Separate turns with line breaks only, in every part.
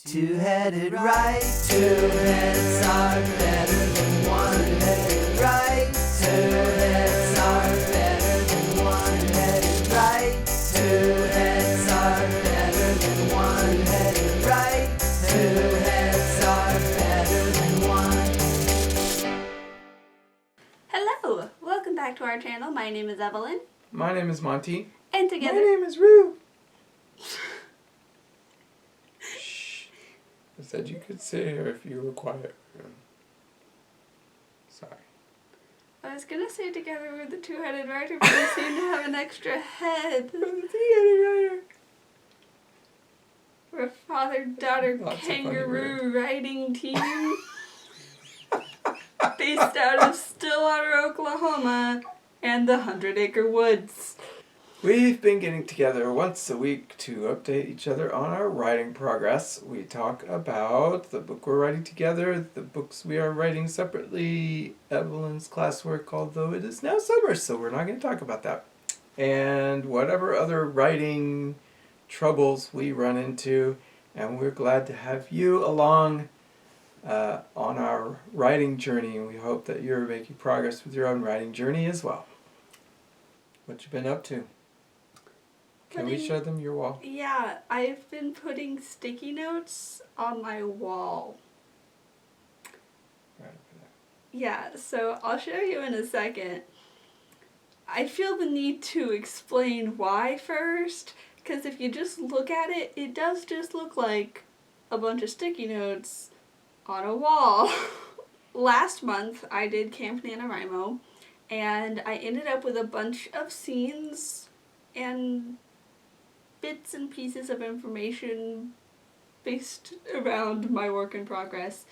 Two-headed right, two heads are better than one-headed right. Two heads are better than one-headed right. Two heads are better than one-headed right. Two heads are better than one.
Hello! Welcome back to our channel. My name is Evelyn.
My name is Monty.
And together...
My name is Rue. I said you could sit here if you were quiet. Sorry.
I was gonna say together we're the two-headed writer, but we seem to have an extra head.
We're the three-headed writer.
We're a father-daughter
Lots of
kangaroo writing team based out of Stillwater, Oklahoma and the 100-Acre Woods.
We've been getting together once a week to update each other on our writing progress. We talk about the book we're writing together, the books we are writing separately, Evelyn's classwork, although it is now summer, so we're not going to talk about that. And whatever other writing troubles we run into, and we're glad to have you along on our writing journey, and we hope that you're making progress with your own writing journey as well. What you been up to? Can we show them your wall?
Yeah, I've been putting sticky notes on my wall.
Right over there.
Yeah, so I'll show you in a second. I feel the need to explain why first, because if you just look at it, it does just look like a bunch of sticky notes on a wall. Last month I did Camp NaNoWriMo, and I ended up with a bunch of scenes and bits and pieces of information based around my work in progress.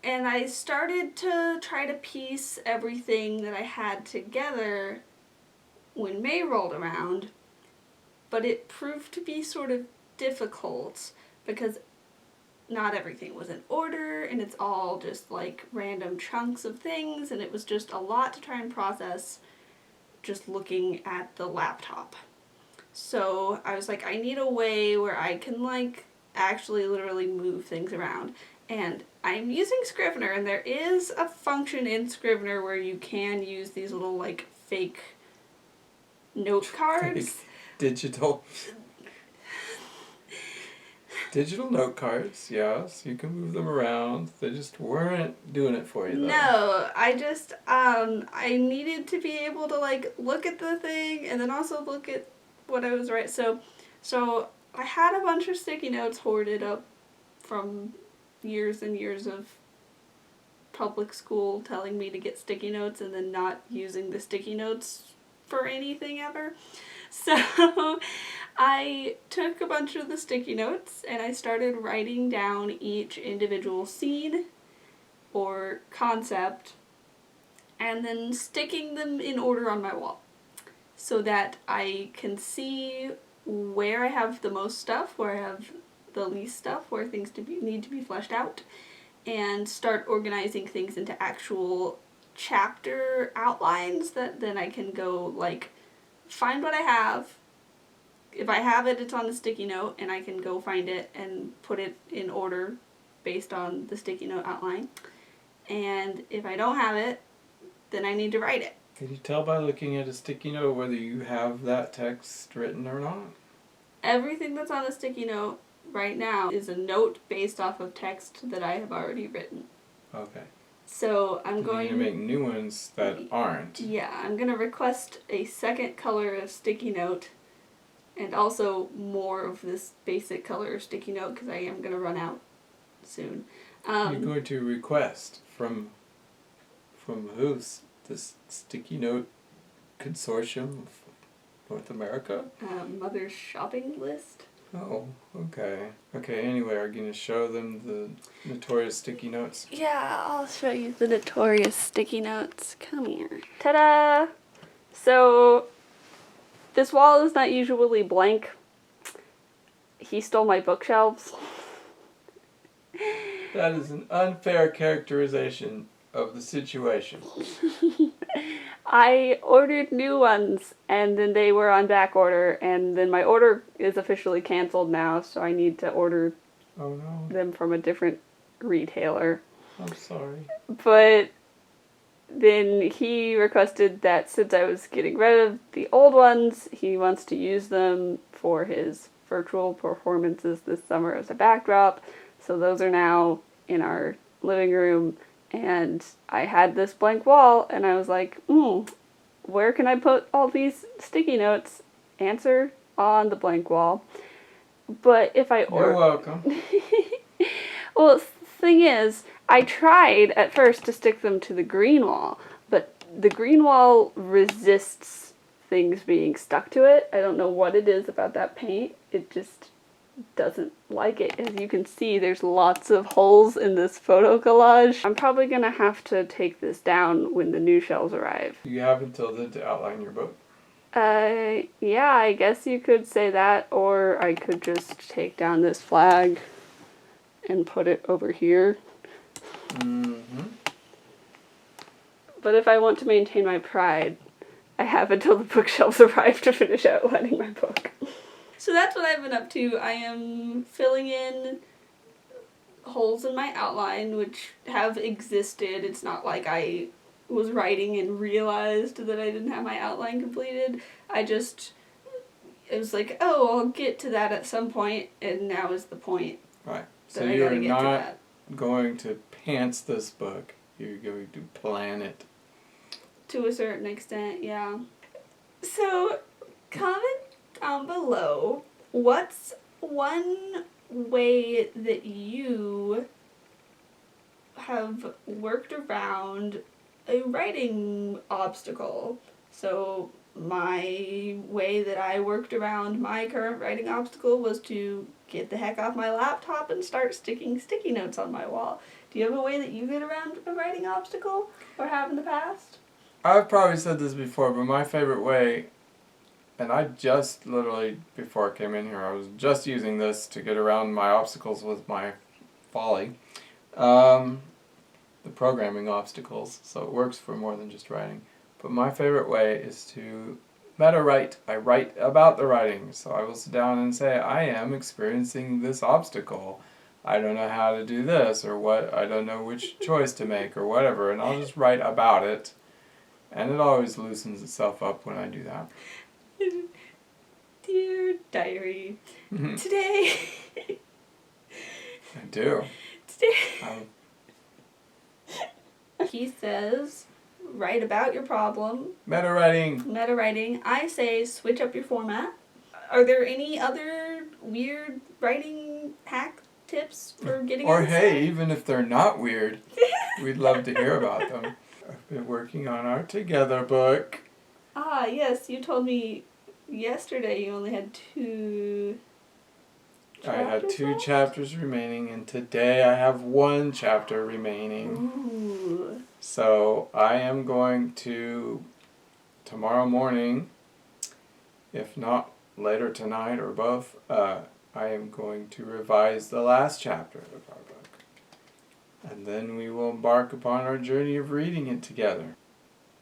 And I started to try to piece everything that I had together when May rolled around, but it proved to be sort of difficult because not everything was in order, and it's all just like random chunks of things, and it was just a lot to try and process just looking at the laptop. So I was like, I need a way where I can like actually literally move things around. And I'm using Scrivener, and there is a function in Scrivener where you can use these little like fake note cards.
Fake digital note cards, yes, you can move them around. They just weren't doing it for you though.
No, I just I needed to be able to like look at the thing and then also look at what I was writing. So I had a bunch of sticky notes hoarded up from years and years of public school telling me to get sticky notes and then not using the sticky notes for anything ever. So I took a bunch of the sticky notes and I started writing down each individual scene or concept and then sticking them in order on my wall so that I can see where I have the most stuff, where I have the least stuff, where things need to be fleshed out, and start organizing things into actual chapter outlines that then I can go like find what I have. If I have it, it's on a sticky note, and I can go find it and put it in order based on the sticky note outline. And if I don't have it, then I need to write it.
Can you tell by looking at a sticky note whether you have that text written or not?
Everything that's on a sticky note right now is a note based off of text that I have already written.
Okay.
So I'm going
to make new ones that aren't.
Yeah, I'm going to request a second color of sticky note and also more of this basic color of sticky note because I am going to run out soon.
You're going to request from who's this sticky note consortium of North America?
Mother's shopping list.
Oh, okay. Okay, anyway, are you going to show them the notorious sticky notes?
Yeah, I'll show you the notorious sticky notes. Come here. Ta-da! So, this wall is not usually blank. He stole my bookshelves.
That is an unfair characterization of the situation.
I ordered new ones, and then they were on back order, and then my order is officially canceled now, so I need to order
Oh no,
them from a different retailer.
I'm sorry.
But then he requested that since I was getting rid of the old ones, he wants to use them for his virtual performances this summer as a backdrop. So those are now in our living room. And I had this blank wall, and I was like, where can I put all these sticky notes? Answer on the blank wall. But if I
You're welcome.
well, the thing is, I tried at first to stick them to the green wall, but the green wall resists things being stuck to it. I don't know what it is about that paint. It just doesn't like it. As you can see, there's lots of holes in this photo collage. I'm probably gonna have to take this down when the new shelves arrive.
You have until then to outline your book.
Yeah, I guess you could say that, or I could just take down this flag and put it over here.
Mm-hmm.
But if I want to maintain my pride, I have until the bookshelves arrive to finish outlining my book. So that's what I've been up to. I am filling in holes in my outline, which have existed. It's not like I was writing and realized that I didn't have my outline completed. It was like, oh, I'll get to that at some point, and now is the point.
Right. So
I
you're
gotta get to
not
that.
going to pants this book. You're going to plan it.
To a certain extent, yeah. So, comment down below, what's one way that you have worked around a writing obstacle? So, my way that I worked around my current writing obstacle was to get the heck off my laptop and start sticking sticky notes on my wall. Do you have a way that you get around a writing obstacle, or have in the past?
I've probably said this before, but my favorite way, and I just literally, before I came in here, I was just using this to get around my obstacles with my folly. The programming obstacles, so it works for more than just writing. But my favorite way is to meta-write. I write about the writing, so I will sit down and say, I am experiencing this obstacle. I don't know how to do this, or what. I don't know which choice to make, or whatever, and I'll just write about it. And it always loosens itself up when I do that.
Dear diary, today.
I do.
Today. He says, write about your problem.
Meta writing.
Meta writing. I say, switch up your format. Are there any other weird writing hack tips for getting
Or
unstuck?
hey, even if they're not weird, we'd love to hear about them. I've been working on our Together book.
Ah, yes, you told me yesterday you only had 2
I had 2
left?
chapters remaining, and today I have 1 chapter remaining.
Ooh.
So I am going to, tomorrow morning, if not later tonight or both, I am going to revise the last chapter of our book. And then we will embark upon our journey of reading it together.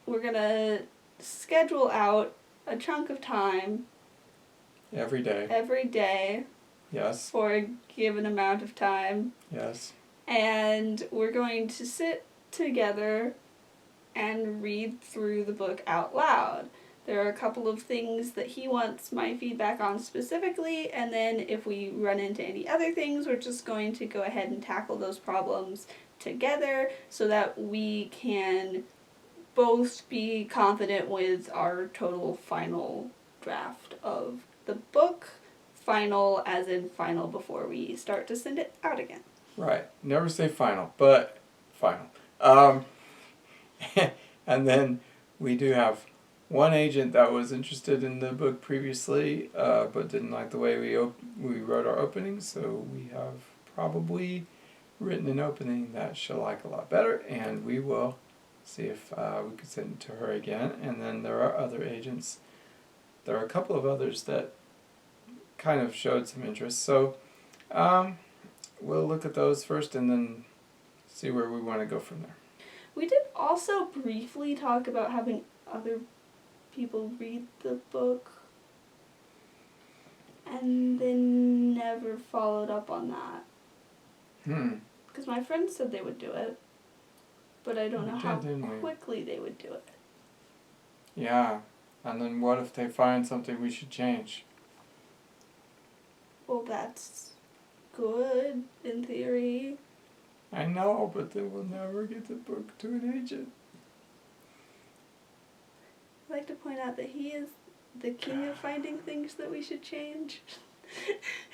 We're gonna schedule out a chunk of time
Every day.
every day
Yes.
for a given amount of time,
Yes.
and we're going to sit together and read through the book out loud. There are a couple of things that he wants my feedback on specifically, and then if we run into any other things, we're just going to go ahead and tackle those problems together so that we can both be confident with our total final draft of the book. Final as in final before we start to send it out again.
Right. Never say final, but final. And then we do have one agent that was interested in the book previously, but didn't like the way we wrote our opening, so we have probably written an opening that she'll like a lot better, and we will see if we could send it to her again. And then there are other agents. There are a couple of others that kind of showed some interest, so we'll look at those first and then see where we want to go from there.
We did also briefly talk about having other people read the book and then never followed up on that. Because my friends said they would do it, but I don't know how quickly they would do it.
Yeah, and then what if they find something we should change?
Well, that's good in theory.
I know, but then we'll never get the book to an agent.
I'd like to point out that he is the king of finding things that we should change.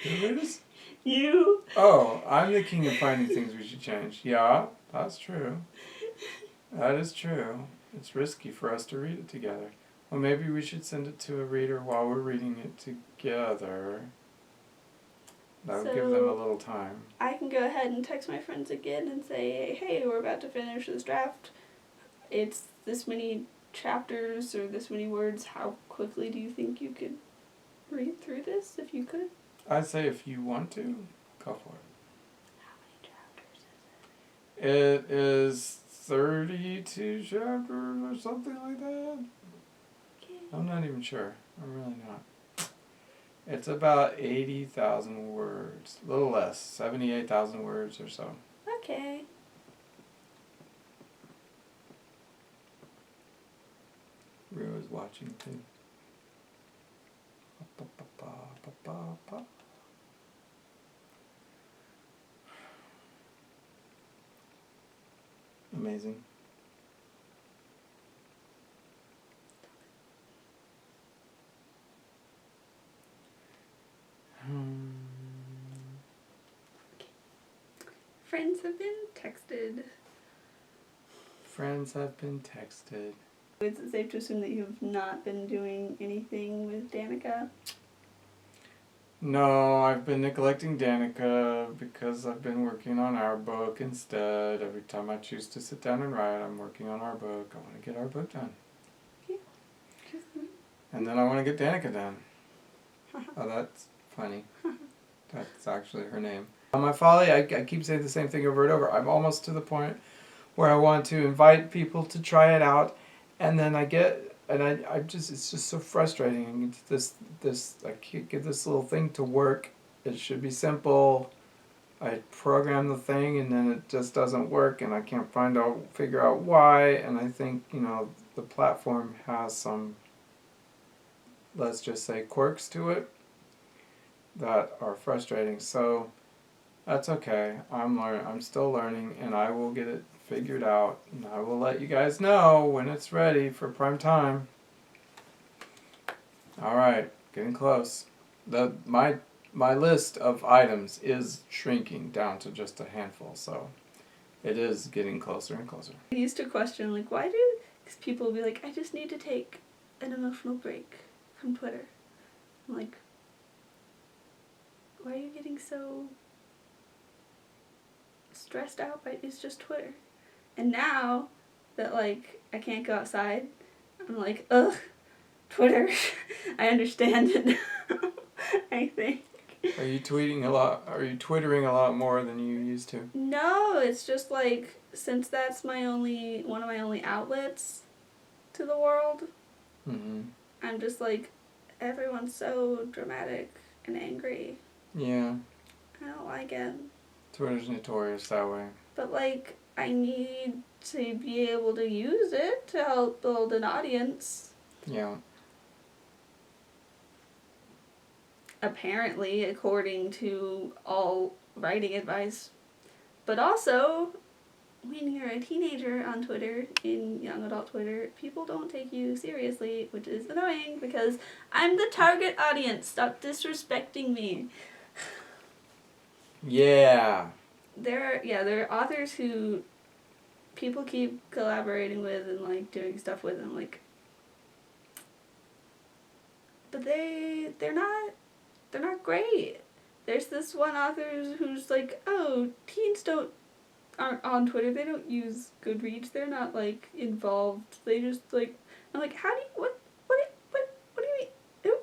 Who is?
You.
Oh, I'm the king of finding things we should change. Yeah, that's true. That is true. It's risky for us to read it together. Well, maybe we should send it to a reader while we're reading it together. That would give them a little time.
I can go ahead and text my friends again and say, hey, we're about to finish this draft. It's this many chapters or this many words. How quickly do you think you could read through this, if you could?
I'd say if you want to, go for it.
How many chapters is
It is 32 chapters or something like that.
Okay.
I'm not even sure. I'm really not. It's about 80,000 words. A little less. 78,000 words or so.
Okay.
Rio's watching too. Amazing.
Friends have been texted.
Friends have been texted.
Is it safe to assume that you have not been doing anything with Danica?
No, I've been neglecting Danica because I've been working on our book instead. Every time I choose to sit down and write, I'm working on our book. I want to get our book done.
Yeah.
And then I want to get Danica done. Oh, that's funny. That's actually her name. On my folly, I keep saying the same thing over and over. I'm almost to the point where I want to invite people to try it out, and then I just, it's just so frustrating. I can't get this little thing to work. It should be simple. I program the thing, and then it just doesn't work, and I can't figure out why, and I think, the platform has some, let's just say, quirks to it that are frustrating. So that's okay. I'm still learning, and I will get it figured out, and I will let you guys know when it's ready for prime time. All right, getting close. My list of items is shrinking down to just a handful, so it is getting closer and closer.
I used to question, why do these people be like, I just need to take an emotional break from Twitter? I'm like, why are you getting so stressed out by it's just Twitter? And now that, I can't go outside, I'm like, ugh, Twitter. I understand it now, I think.
Are you tweeting a lot? Are you twittering a lot more than you used to?
No, it's just since that's one of my only outlets to the world, I'm just everyone's so dramatic and angry.
Yeah.
I don't like it.
Twitter's notorious that way.
But I need to be able to use it to help build an audience.
Yeah.
Apparently, according to all writing advice. But also, when you're a teenager on Twitter, in young adult Twitter, people don't take you seriously, which is annoying because I'm the target audience. Stop disrespecting me.
Yeah.
There are authors who people keep collaborating with and doing stuff with, and but they're not great. There's this one author who's teens aren't on Twitter. They don't use Goodreads. They're not involved. They just I'm like, how do you what do you mean?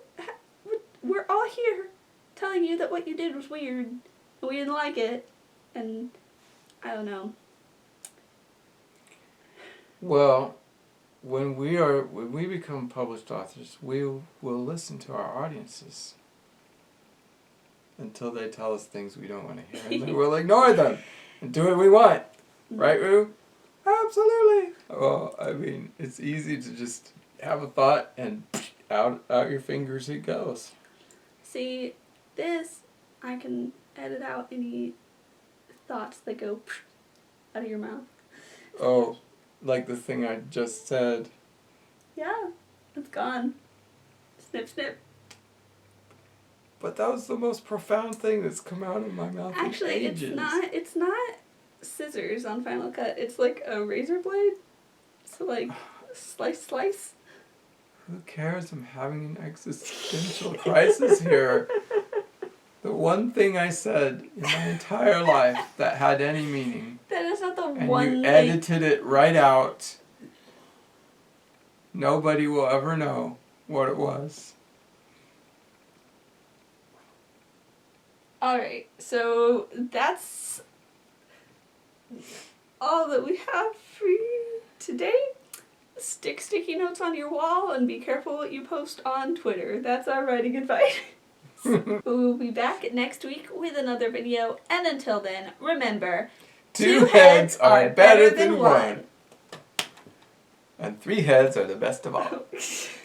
We're all here telling you that what you did was weird and we didn't like it, and I don't know.
Well, when we become published authors, we will listen to our audiences until they tell us things we don't want to hear, and then we'll ignore them and do what we want. Right, Rue? Absolutely. Well, I mean, it's easy to just have a thought and out your fingers it goes.
See, this, I can edit out any thoughts that go out of your mouth.
Oh, like the thing I just said.
Yeah, it's gone. Snip, snip.
But that was the most profound thing that's come out of my mouth
Actually,
in ages.
it's not scissors on Final Cut. It's like a razor blade. So like, slice.
Who cares? I'm having an existential crisis here. The one thing I said in my entire life that had any meaning.
That is not the
And
one
you
thing.
edited it right out. Nobody will ever know what it was.
Alright, so that's all that we have for you today. Stick sticky notes on your wall and be careful what you post on Twitter. That's our writing advice. We'll be back next week with another video, and until then, remember,
2 heads are better than 1. And 3 heads are the best of all.